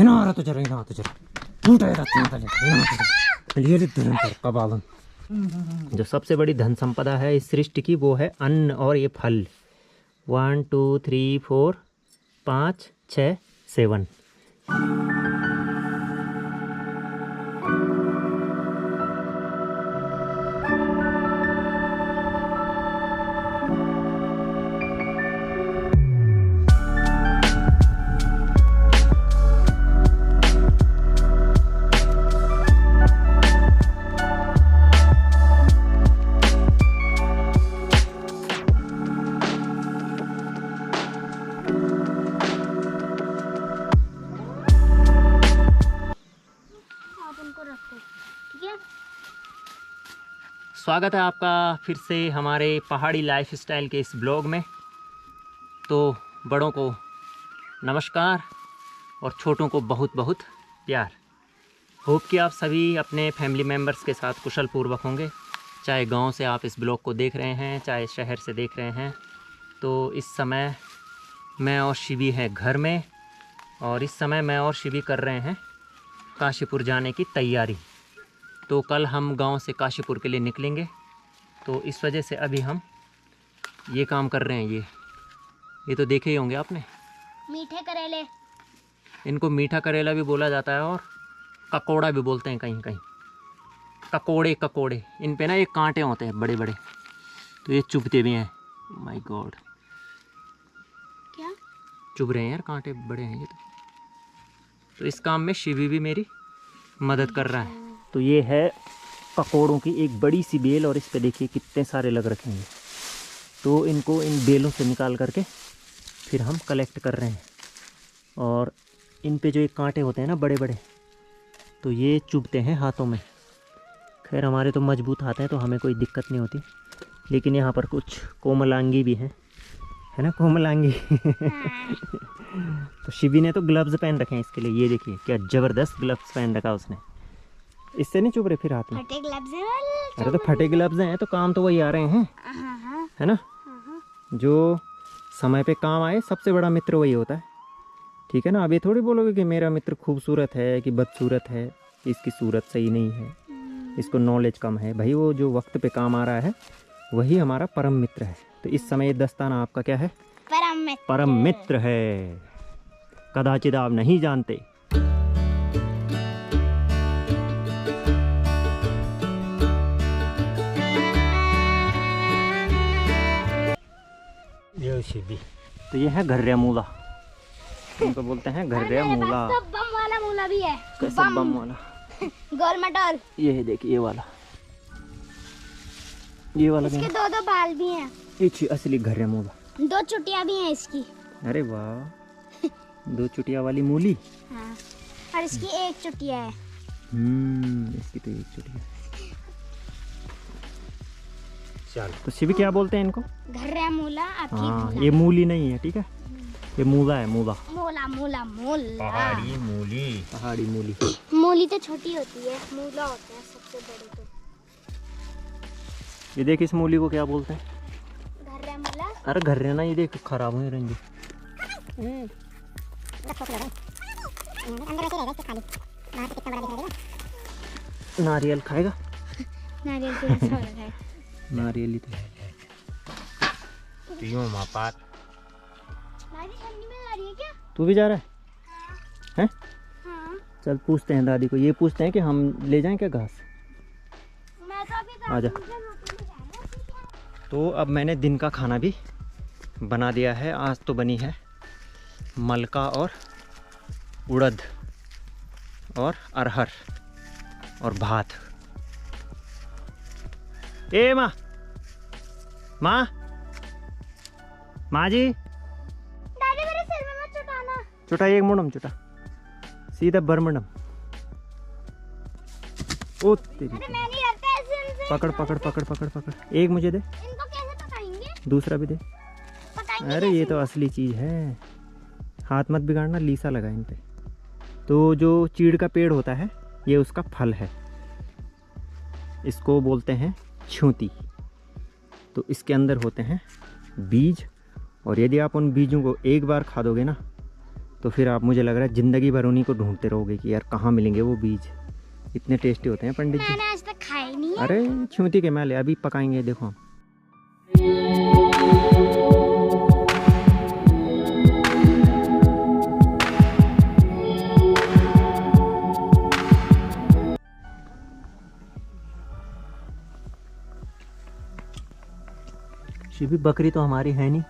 İnara tutar, inara tutar. Burada yaratın taले, ये धन का पालन। जो सबसे बड़ी धन संपदा है इस सृष्टि की वो है अन्न और ये फल। 1 2 3 4 5 6 7। स्वागत है आपका फिर से हमारे पहाड़ी लाइफस्टाइल के इस ब्लॉग में। तो बड़ों को नमस्कार और छोटों को बहुत बहुत प्यार। होप कि आप सभी अपने फैमिली मेम्बर्स के साथ कुशल पूर्वक होंगे, चाहे गांव से आप इस ब्लॉग को देख रहे हैं चाहे शहर से देख रहे हैं। तो इस समय मैं और शिवी हैं घर में, और इस समय मैं और शिवी कर रहे हैं काशीपुर जाने की तैयारी। तो कल हम गांव से काशीपुर के लिए निकलेंगे, तो इस वजह से अभी हम ये काम कर रहे हैं। ये तो देखे ही होंगे आपने, मीठे करेले। इनको मीठा करेला भी बोला जाता है और ककोड़ा भी बोलते हैं कहीं कहीं। ककोड़े इन पे ना ये कांटे होते हैं बड़े बड़े, तो ये चुभते भी हैं। माय गॉड, क्या चुभ रहे हैं यार, कांटे बड़े हैं ये तो इस काम में शिवी भी मेरी मदद कर रहा है। तो ये है पकौड़ों की एक बड़ी सी बेल, और इस पे देखिए कितने सारे लग रखे हैं। तो इनको इन बेलों से निकाल करके फिर हम कलेक्ट कर रहे हैं। और इन पे जो एक कांटे होते हैं ना बड़े बड़े, तो ये चुभते हैं हाथों में। खैर हमारे तो मजबूत हाथ हैं तो हमें कोई दिक्कत नहीं होती, लेकिन यहाँ पर कुछ कोमलांगी भी हैं, है ना कोमलांगी। तो शिवी ने तो ग्लव्स पहन रखे हैं इसके लिए। ये देखिए क्या ज़बरदस्त ग्लव्स पहन रखा उसने, इससे नहीं चुभ रहे फिर हाथ में। फटे ग्लव्स हैं। अरे तो फटे ग्लव्स हैं तो काम तो वही आ रहे हैं, है ना। जो समय पे काम आए सबसे बड़ा मित्र वही होता है, ठीक है ना। अब ये थोड़ी बोलोगे कि मेरा मित्र खूबसूरत है कि बदसूरत है, इसकी सूरत सही नहीं है, इसको नॉलेज कम है। भाई वो जो वक्त पे काम आ रहा है वही हमारा परम मित्र है। तो इस समय ये दस्ताना आपका क्या है? परम मित्र है। कदाचित आप नहीं जानते। तो ये है घर्या मूला, इनको बोलते हैं घर्या मूला। बम वाला मूला भी है। कैसा बम वाला? गोल मटोल। ये है देखिए, ये वाला इसके दो दो बाल भी हैं। ये असली घर्या मूला। 2 चुटिया भी हैं इसकी। अरे वाह, 2 चुटिया वाली मूली। हाँ। और इसकी 1 चुटिया है। इसकी तो 1 चुटिया। चल तो शिवी क्या बोलते हैं इनको? घर्या मूला। हाँ, ये मूली नहीं है, ठीक है, ये मूला है। मूला मूला पहाड़ी मूली। पहाड़ी मूली। मूली तो छोटी होती है, मूला होता है सबसे बड़े। तो ये देख, इस मूली को क्या बोलते हैं? घर्या मूला। अरे घर्या ना, ये देख खराब हुए रहेंगे। नारियल खाएगा? नारियल तो अच्छा लगा है। नारियल ही तो मापात। ठंडी में जा रही है क्या? तू भी जा रहा है? हाँ। चल पूछते हैं दादी को, ये पूछते हैं कि हम ले जाएं क्या घास। मैं तो अभी आजा। तो अब मैंने दिन का खाना भी बना दिया है। आज तो बनी है मलका और उड़द और अरहर और भात। ए माँ जी, दादी मेरे सिर में मत चुटाना। चुटा एक मुंडम चुटा, सीधा बरमुंडम। ओ तेरी, अरे मैं नहीं लगता ऐसे इनसे। पकड़ एक मुझे दे। इनको कैसे पकाएंगे? दूसरा भी दे। पकाएंगे अरे ये तो असली चीज़ है, हाथ मत बिगाड़ना, लीसा लगा इन पे। तो जो चीड़ का पेड़ होता है ये उसका फल है, इसको बोलते हैं छूती। तो इसके अंदर होते हैं बीज, और यदि आप उन बीजों को एक बार खा दोगे ना तो फिर आप, मुझे लग रहा है ज़िंदगी भर उन्हीं को ढूंढते रहोगे कि यार कहाँ मिलेंगे वो बीज। इतने टेस्टी होते हैं पंडित जी। मैंने आज तक खाए नहीं है। अरे छूती के मैले अभी पकाएंगे, देखो हम। शिवी, बकरी तो हमारी है नहीं,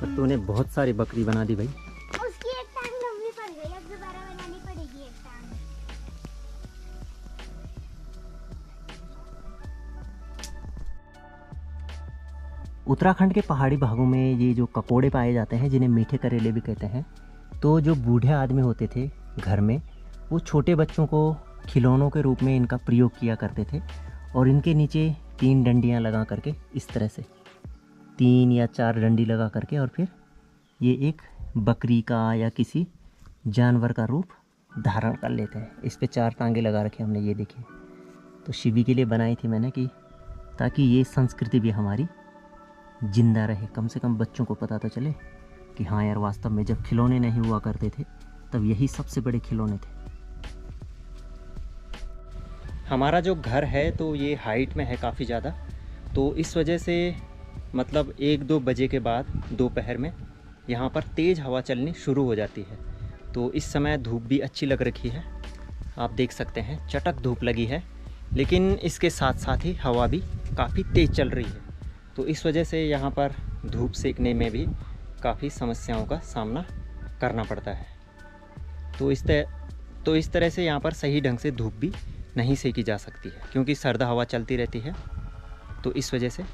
पर तूने बहुत सारी बकरी बना दी भाई। उसकी एक टांग लंबी पड़ गई, अब दोबारा बनानी पड़ेगी एक टांग। उत्तराखंड के पहाड़ी भागों में ये जो ककोड़े पाए जाते हैं, जिन्हें मीठे करेले भी कहते हैं, तो जो बूढ़े आदमी होते थे घर में, वो छोटे बच्चों को खिलौनों के रूप में इनका प्रयोग किया करते थे। और इनके नीचे 3 डंडियाँ लगा करके, इस तरह से 3 या 4 डंडी लगा करके, और फिर ये एक बकरी का या किसी जानवर का रूप धारण कर लेते हैं। इस पे 4 टांगे लगा रखे हमने, ये देखिए। तो शिवी के लिए बनाई थी मैंने, कि ताकि ये संस्कृति भी हमारी जिंदा रहे। कम से कम बच्चों को पता तो चले कि हाँ यार, वास्तव में जब खिलौने नहीं हुआ करते थे तब यही सबसे बड़े खिलौने थे। हमारा जो घर है तो ये हाइट में है काफ़ी ज़्यादा, तो इस वजह से मतलब 1-2 बजे के बाद दोपहर में यहाँ पर तेज़ हवा चलनी शुरू हो जाती है। तो इस समय धूप भी अच्छी लग रखी है, आप देख सकते हैं चटक धूप लगी है, लेकिन इसके साथ साथ ही हवा भी काफ़ी तेज़ चल रही है। तो इस वजह से यहाँ पर धूप सेकने में भी काफ़ी समस्याओं का सामना करना पड़ता है। तो इस तरह से यहाँ पर सही ढंग से धूप भी नहीं सेकी जा सकती है, क्योंकि सर्द हवा चलती रहती है, तो इस वजह से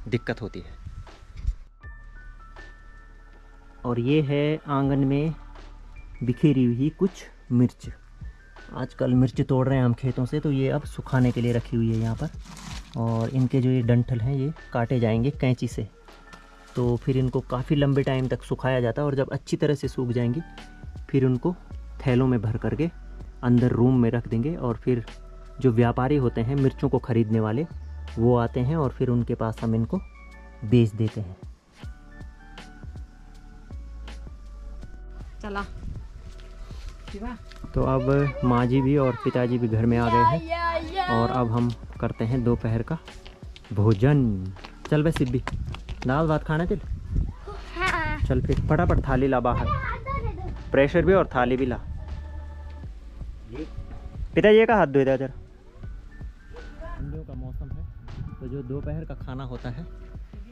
दिक्कत होती है। और ये है आंगन में बिखेरी हुई कुछ मिर्च। आजकल मिर्च तोड़ रहे हैं हम खेतों से, तो ये अब सुखाने के लिए रखी हुई है यहाँ पर। और इनके जो ये डंठल हैं ये काटे जाएंगे कैंची से, तो फिर इनको काफ़ी लंबे टाइम तक सुखाया जाता है। और जब अच्छी तरह से सूख जाएंगी फिर उनको थैलों में भर करके अंदर रूम में रख देंगे। और फिर जो व्यापारी होते हैं मिर्चों को ख़रीदने वाले, वो आते हैं और फिर उनके पास हम इनको बेच देते हैं। चला तो अब माँ जी भी और पिताजी भी घर में आ गए हैं, और अब हम करते हैं दोपहर का भोजन। चल बे सिब्बी, दाल भात खाना चल। हाँ। चल फिर फटाफट थाली ला बाहर, प्रेशर भी और थाली भी ला। पिताजी का हाथ धो दे जरा। ठंडियों का मौसम है, तो जो दोपहर का खाना होता है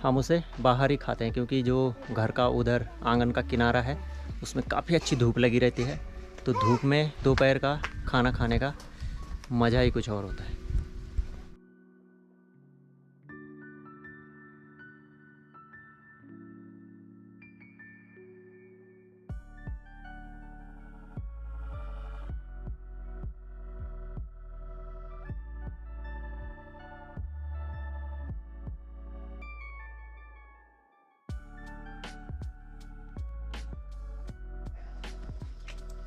हम उसे बाहर ही खाते हैं, क्योंकि जो घर का उधर आंगन का किनारा है उसमें काफ़ी अच्छी धूप लगी रहती है। तो धूप में दोपहर का खाना खाने का मज़ा ही कुछ और होता है।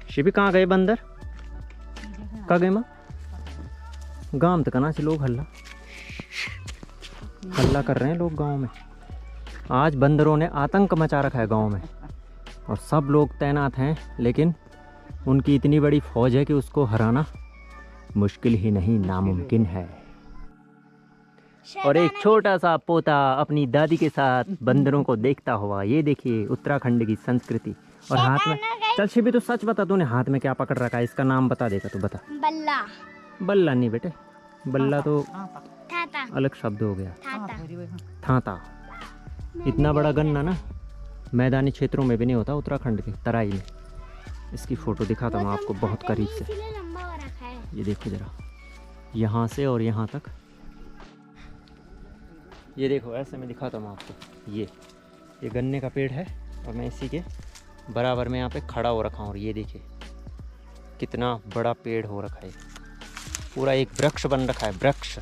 शिवी कहाँ गए बंदर? कहाँ गए माँ? गांव तक ना से लोग हल्ला कर रहे हैं लोग गांव में। आज बंदरों ने आतंक मचा रखा है गांव में, और सब लोग तैनात हैं, लेकिन उनकी इतनी बड़ी फौज है कि उसको हराना मुश्किल ही नहीं, नामुमकिन है। और एक छोटा सा पोता अपनी दादी के साथ बंदरों को देखता हुआ, ये देखिए उत्तराखंड की संस्कृति। और हाथ में, चल शिवी तू सच बता, तूने हाथ में क्या पकड़ रखा है? इसका नाम बता देगा तू, बता। बल्ला। बल्ला नहीं बेटे, बल्ला तो थाता। अलग शब्द हो गया। थाता। थाता। इतना बड़ा गन्ना ना मैदानी क्षेत्रों में भी नहीं होता, उत्तराखंड के तराई में। इसकी फ़ोटो दिखाता हूँ आपको बहुत करीब से। इसीलिए लंबा हो रखा है। ये देखो ज़रा, यहाँ से और यहाँ तक, ये देखो ऐसे मैं दिखाता हूँ आपको। ये गन्ने का पेड़ है, और मैं इसी के बराबर में यहाँ पे खड़ा हो रखा हूँ। और ये देखिए कितना बड़ा पेड़ हो रखा है, पूरा एक वृक्ष बन रखा है, वृक्ष।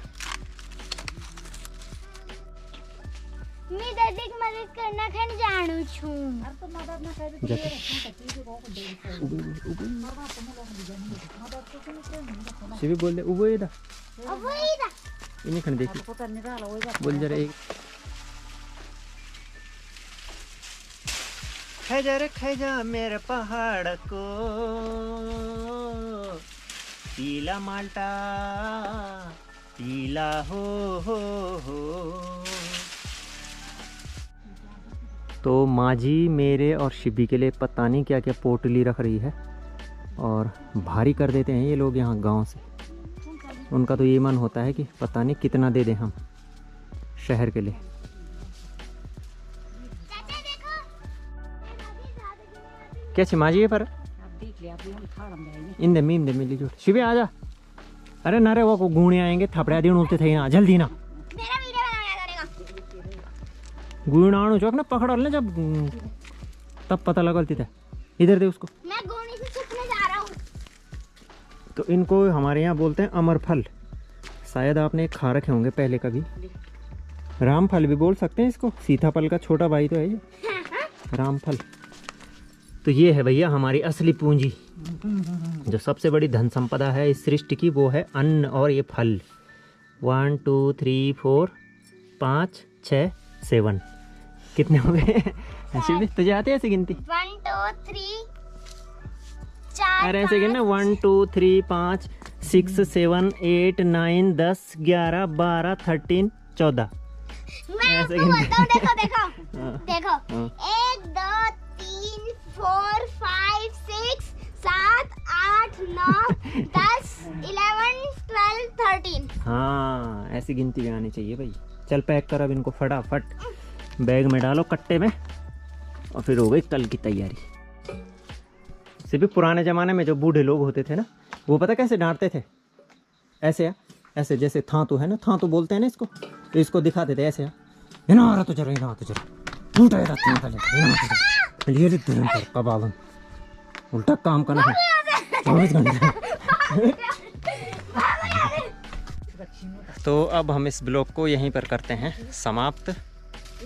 मैं दादी की मदद करना खन जानू छूं। शिवी बोल दे उबो इधर, अब वही था। इन्हीं खन देखी बोल जरा एक। खजा मेरे पहाड़ को, पीला माल्टा पीला हो। तो माँ जी मेरे और शिबी के लिए पता नहीं क्या क्या पोटली रख रही है, और भारी कर देते हैं ये लोग यहाँ गांव से। उनका तो ये मन होता है कि पता नहीं कितना दे दें हम शहर के लिए। क्या माँ जी ये पर इंदे मीम दे मिली जोड़ शिबी आ जा। अरे नारे वो को गुणे आएंगे थपड़ा दिन उठते थे ना, जल्दी ना गुणाणु चौक ना पकड़ ले जब, तब पता लगती था। इधर दे उसको। मैं गोनी से छुपने जा रहा हूँ। तो इनको हमारे यहाँ बोलते हैं अमर फल। शायद आपने खा रखे होंगे पहले कभी। राम फल भी बोल सकते हैं इसको, सीताफल का छोटा भाई तो है ये राम फल। तो ये है भैया हमारी असली पूंजी, जो सबसे बड़ी धन संपदा है इस सृष्टि की, वो है अन्न और ये फल। 1 2 3 4 5 6 7 कितने हो गए? ऐसे भी तुझे आते हैं ऐसे गिनती? 1 2 3 4। अरे ऐसे गिनना 1 2 3 5 6 7 8 9 10 11 12 13 14। मैं ऐसे आपको बोलता हूँ, देखो हाँ। देखो हाँ। 1 2 3 4 5 6 7 8 9 10 11 12 13। हाँ ऐसी गिनती में आनी चाहिए भाई। चल पैक कर अब इनको फटाफट, बैग में डालो कट्टे में, और फिर हो गई कल की तैयारी। सिर्फ पुराने ज़माने में जो बूढ़े लोग होते थे ना, वो पता कैसे डांटते थे? ऐसे ऐसे जैसे थांतु है ना, थांतु बोलते हैं ना इसको, तो इसको दिखाते थे ऐसे इना तो जरा उल्टा कबाब उल्टा काम करना है 24 घंटे। तो अब हम इस ब्लॉग को यहीं पर करते हैं समाप्त,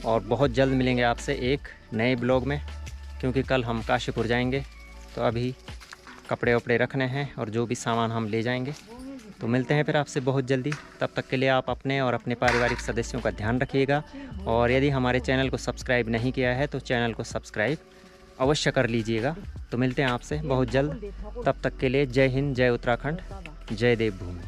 और बहुत जल्द मिलेंगे आपसे एक नए ब्लॉग में, क्योंकि कल हम काशीपुर जाएंगे। तो अभी कपड़े वपड़े रखने हैं और जो भी सामान हम ले जाएंगे। तो मिलते हैं फिर आपसे बहुत जल्दी। तब तक के लिए आप अपने और अपने पारिवारिक सदस्यों का ध्यान रखिएगा, और यदि हमारे चैनल को सब्सक्राइब नहीं किया है तो चैनल को सब्सक्राइब अवश्य कर लीजिएगा। तो मिलते हैं आपसे बहुत जल्द। तब तक के लिए जय हिंद, जय उत्तराखंड, जय देवभूमि।